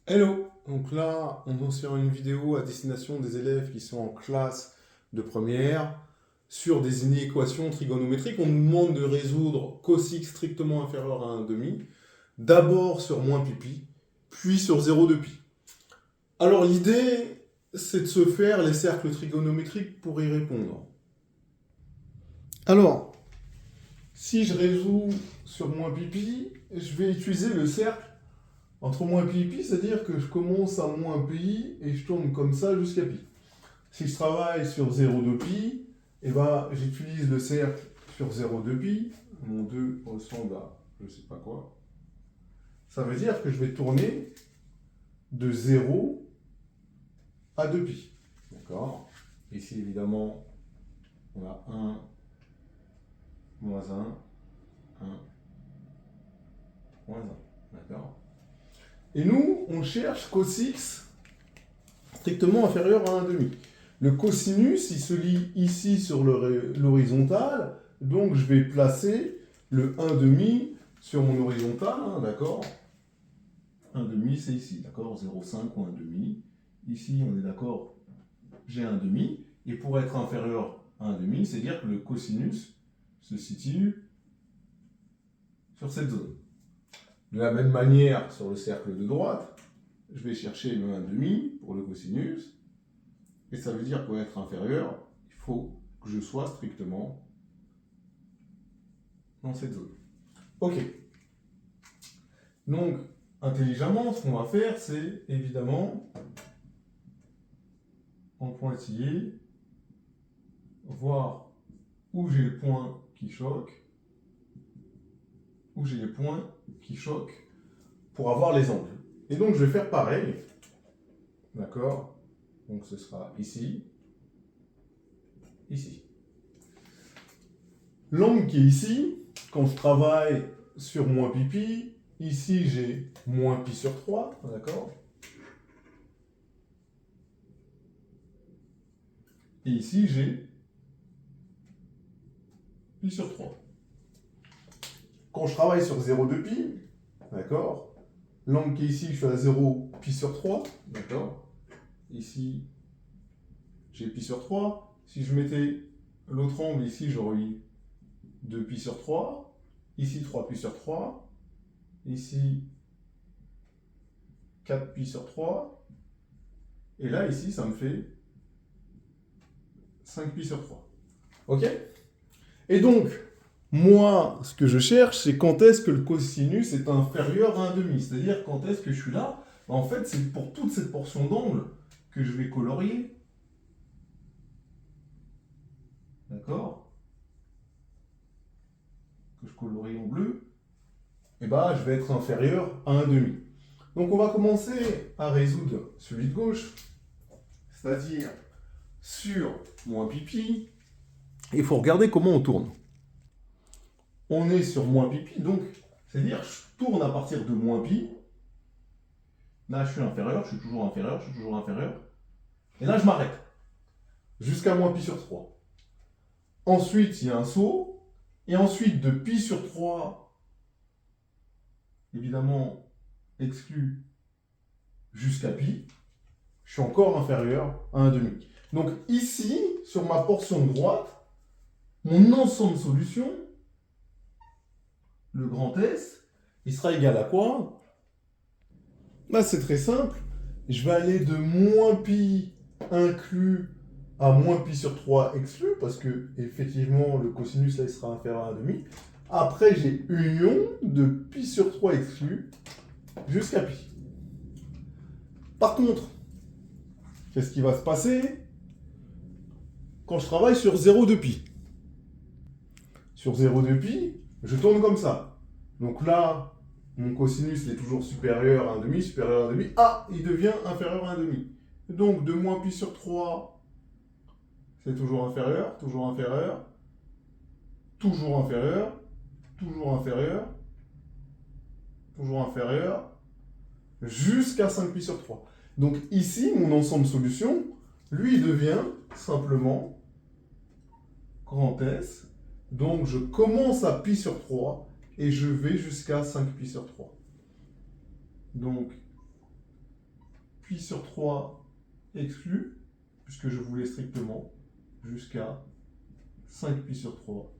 Hello! Donc là, on va faire une vidéo à destination des élèves qui sont en classe de première sur des inéquations trigonométriques. On nous demande de résoudre cos x strictement inférieur à 1,5, d'abord sur moins pi, puis sur 0 de pi. Alors l'idée, c'est de se faire les cercles trigonométriques pour y répondre. Alors, si je résous sur moins pi, je vais utiliser le cercle entre moins pi, c'est-à-dire que je commence à moins pi et je tourne comme ça jusqu'à pi. Si je travaille sur 0,2 pi, eh ben, j'utilise le cercle sur 0,2 pi. Mon 2 ressemble à je sais pas quoi. Ça veut dire que je vais tourner de 0 à 2 pi. D'accord? Ici, évidemment, on a 1, moins 1, 1, moins 1. D'accord? Et nous, on cherche cos x strictement inférieur à 1,5. Le cosinus, il se lit ici sur l'horizontale, donc je vais placer le 1,5 sur mon horizontale, hein, d'accord? 1,5 c'est ici, d'accord? 0,5 ou 1,5. Ici, on est d'accord, j'ai 1,5. Et pour être inférieur à 1,5, c'est dire que le cosinus se situe sur cette zone. De la même manière, sur le cercle de droite, je vais chercher le 1,5 pour le cosinus. Et ça veut dire que pour être inférieur, il faut que je sois strictement dans cette zone. Ok. Donc, intelligemment, ce qu'on va faire, c'est évidemment, en pointillé, voir où j'ai les points qui choquent, pour avoir les angles. Et donc, je vais faire pareil. D'accord? Donc, ce sera ici, ici. L'angle qui est ici, quand je travaille sur moins pi, ici j'ai moins pi sur 3, d'accord? Et ici j'ai pi sur 3. Quand je travaille sur 0,2 pi, d'accord? L'angle qui est ici, je suis à 0 pi sur 3, d'accord? Ici, j'ai pi sur 3. Si je mettais l'autre angle ici, j'aurais eu 2 pi sur 3. Ici, 3 pi sur 3. Ici, 4 pi sur 3. Et là, ici, ça me fait 5 pi sur 3. Ok? Et donc, moi, ce que je cherche, c'est quand est-ce que le cosinus est inférieur à 1,5. C'est-à-dire quand est-ce que je suis là. En fait, c'est pour toute cette portion d'angle que je vais colorier. D'accord? Que je colorie en bleu. Et ben, je vais être inférieur à 1,5. Donc, on va commencer à résoudre celui de gauche. C'est-à-dire sur moins pi. Il faut regarder comment on tourne. On est sur moins pi, donc, c'est-à-dire je tourne à partir de moins pi. Là, je suis inférieur, je suis toujours inférieur. Et là, je m'arrête. Jusqu'à moins pi sur 3. Ensuite, il y a un saut. Et ensuite, de pi sur 3, évidemment, exclu jusqu'à pi, je suis encore inférieur à 1,5. Donc ici, sur ma portion droite, mon ensemble de solutions, le grand S, il sera égal à quoi? Là, c'est très simple. Je vais aller de moins pi inclus à moins pi sur 3 exclu, parce que effectivement le cosinus là il sera inférieur à 1,5. Après j'ai union de pi sur 3 exclu jusqu'à pi. Par contre, qu'est-ce qui va se passer quand je travaille sur 0,2 pi? Sur 0,2 pi, je tourne comme ça. Donc là, mon cosinus il est toujours supérieur à 1,5, supérieur à 1,5. Ah, il devient inférieur à 1,5. Donc de moins pi sur 3, c'est toujours inférieur, toujours inférieur, toujours inférieur, toujours inférieur, toujours inférieur, jusqu'à 5 pi sur 3. Donc ici, mon ensemble de solutions, lui, devient simplement grand S. Donc je commence à pi sur 3 et je vais jusqu'à 5 pi sur 3. Donc pi sur 3 exclu, puisque je voulais strictement, jusqu'à 5 pi sur 3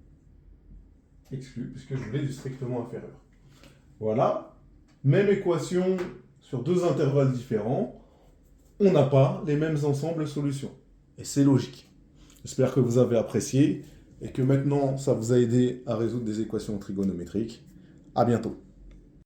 exclu, puisque je voulais du strictement inférieur. Voilà, même équation sur deux intervalles différents, on n'a pas les mêmes ensembles solutions. Et c'est logique. J'espère que vous avez apprécié et que maintenant ça vous a aidé à résoudre des équations trigonométriques. À bientôt.